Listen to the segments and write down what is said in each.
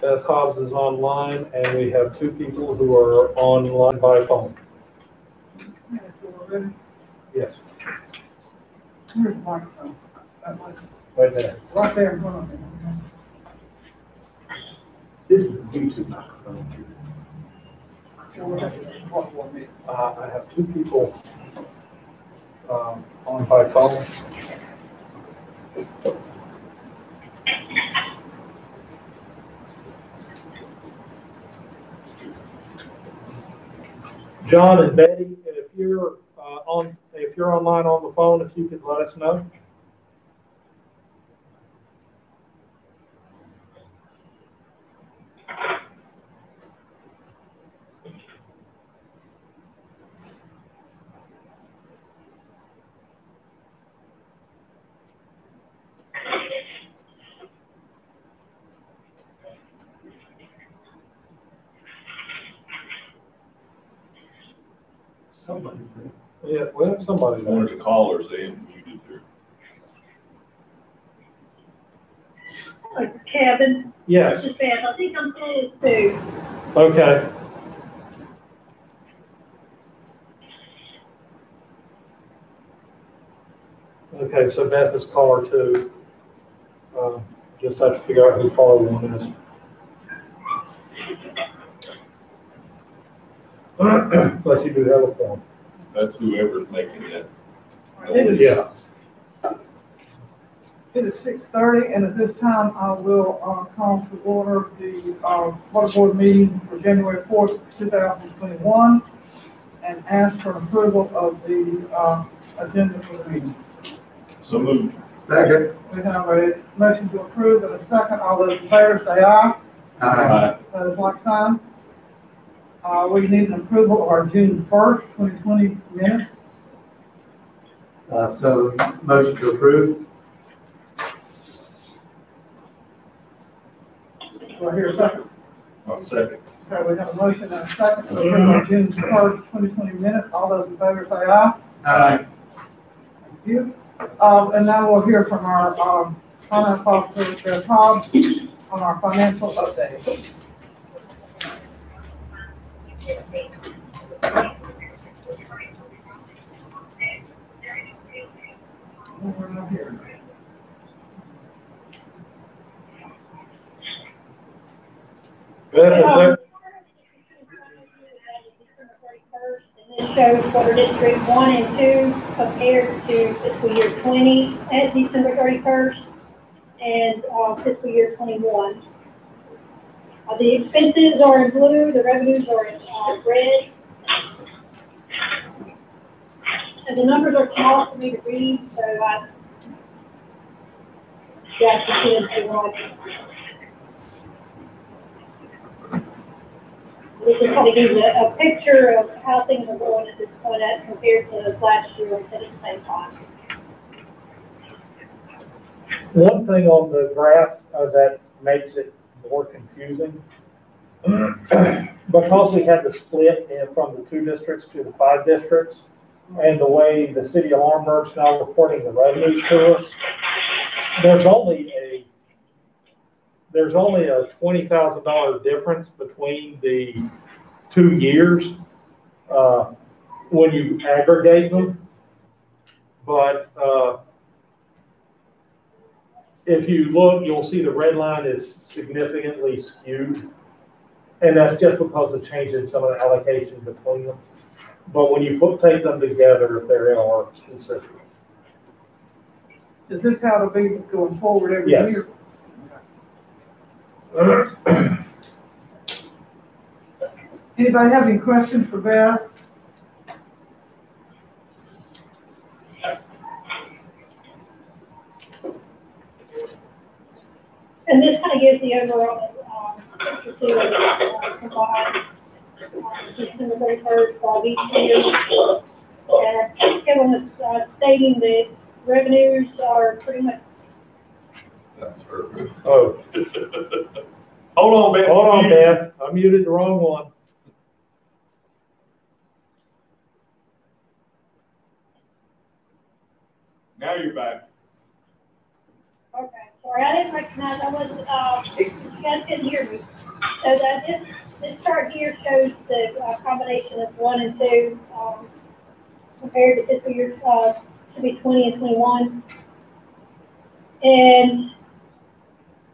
Beth Hobbs is online, and we have two people who are online by phone. Yes. Where's the microphone? Right there. Right there in front of me. This is the YouTube microphone. I have two people on by phone. John and Betty, if you're online on the phone, if you could let us know. Somebody. Yeah, we have somebody there. One of the callers, they muted their. Kevin. Yes. This is Beth. I think I'm close too. Okay. Okay, so Beth is caller two. Just have to figure out who caller one is. But you do have a phone. That's whoever's making it. Yeah. It is 6:30, and at this time, I will call to order the water board meeting for January 4th, 2021, and ask for approval of the agenda for the meeting. So moved. Second. We have a motion to approve and a second. All those in favor say aye. Aye. Those like sign. We need an approval of our June 1st, 2020 minutes. So motion to approve. Do I hear a second? I'll second. Okay, we have a motion and a second to approve our June 1st, 2020 minutes. All those in favor say aye. Aye. Thank you. And now we'll hear from our finance officer, Beth Hobbs, on our financial update. We're not here. Beth, This shows water district 1 and 2 compared to fiscal year 20 at December 31st and fiscal year 21. The expenses are in blue, the revenues are in red. And the numbers are small for me to read, so I got to see them if you want. This is kind of gives a picture of how things are going at this point as compared to last year at the same time. one thing on the graph that makes it more confusing, because we had the split from the 2 districts to the 5 districts, and the way the city of Laurinburg's now reporting the revenues to us, there's only a $20,000 difference between the 2 years when you aggregate them. But if you look, you'll see the red line is significantly skewed, and that's just because of changing some of the allocation between them. But when you take them together, they are consistent. Is this how it'll be going forward every Yes. year? Anybody have any questions for Beth? And this kind of gives the overall picture to provide December 31st of each year. And Kevin was stating that revenues are pretty much. That's her. Oh, Hold on, man. hold on, Beth. I muted the wrong one. Now you're back. Okay, sorry, I didn't recognize I was guys can hear me. So that this chart here shows the combination of 1 and 2, compared to fiscal year, should be 20 and 21. And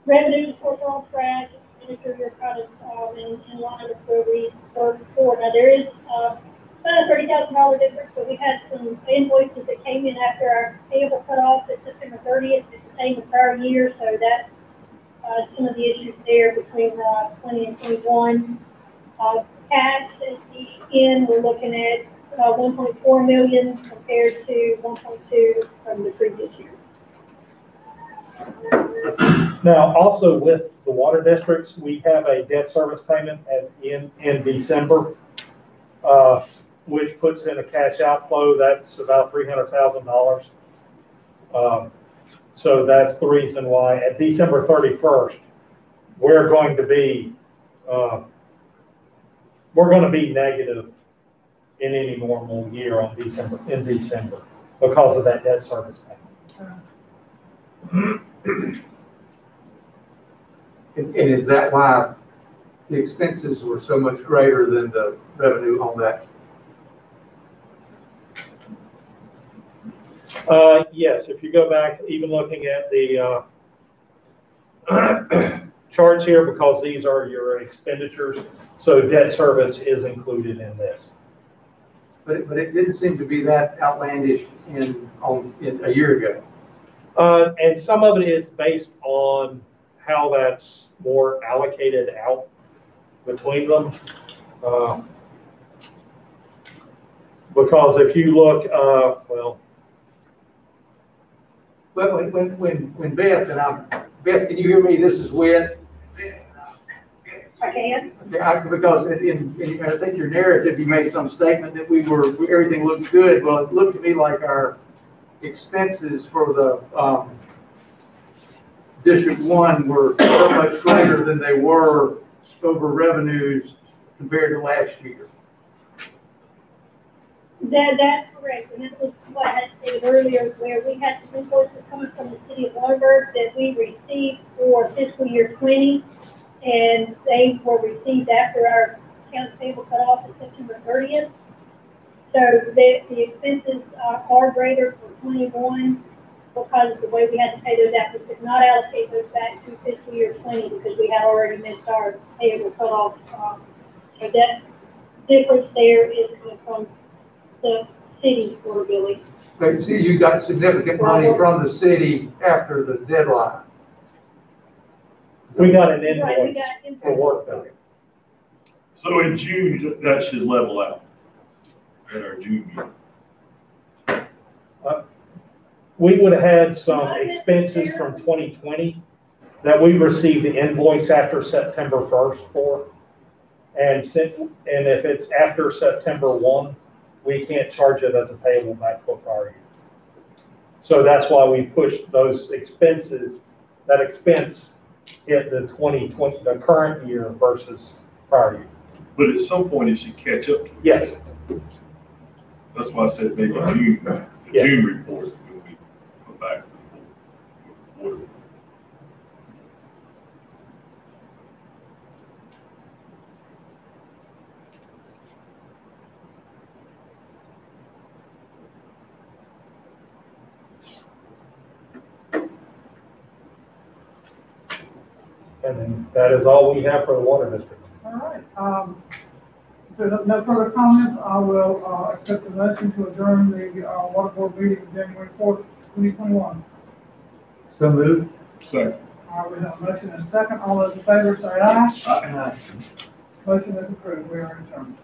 revenues, of course, are on track. Expenditures are kind of in line with where we were before. Now, there is about a $30,000 difference, but we had some invoices that came in after our payable cutoff at September 30th. It's the same as prior year, so that's some of the issues there between 20 and 21. Tax at the end, we're looking at 1.4 million compared to 1.2 from the previous year. Now, also with the water districts, we have a debt service payment in December, which puts in a cash outflow. That's about $300,000. So that's the reason why at December 31st, we're going to be negative in any normal year in December because of that debt service payment. And is that why the expenses were so much greater than the revenue on that? Yes, if you go back, even looking at the charts here, because these are your expenditures, so debt service is included in this. But it didn't seem to be that outlandish in a year ago. And some of it is based on how that's more allocated out between them. Because if you look, But when Beth and Beth, can you hear me? This is Whit. I can. Because in I think your narrative, you made some statement that everything looked good. Well, it looked to me like our expenses for the District 1 were so much greater than they were over revenues compared to last year. That's correct, and that was what I had stated earlier, where we had some invoices coming from the city of Lawrenceburg that we received for fiscal year 20, and they were received after our accounts payable cut off at September 30th. So the expenses are greater for 21 because of the way we had to pay those out. We could not allocate those back to fiscal year 20 because we had already missed our payable cut off. So that difference there is coming from the city for billing. But you see, you got significant money from the city after the deadline. we got an Right, we invoice got for work done. So in June, that should level out at our June meeting. We would have had some expenses from 2020 that we received the invoice after September 1st for. And if it's after September 1, we can't charge it as a payable back for prior year. So that's why we pushed those expenses, that expense hit the 2020, the current year versus prior year. But at some point, it should catch up to us. Yes. That's why I said maybe June, the Yeah. June report, when we come back. with the And then that is all we have for the water district. All right, if there's no further comments, I will, accept the motion to adjourn the, water board meeting January 4th, 2021. So moved. Second. All right, we have a motion and a second. All those in favor say aye. Aye. Motion is approved. We are adjourned.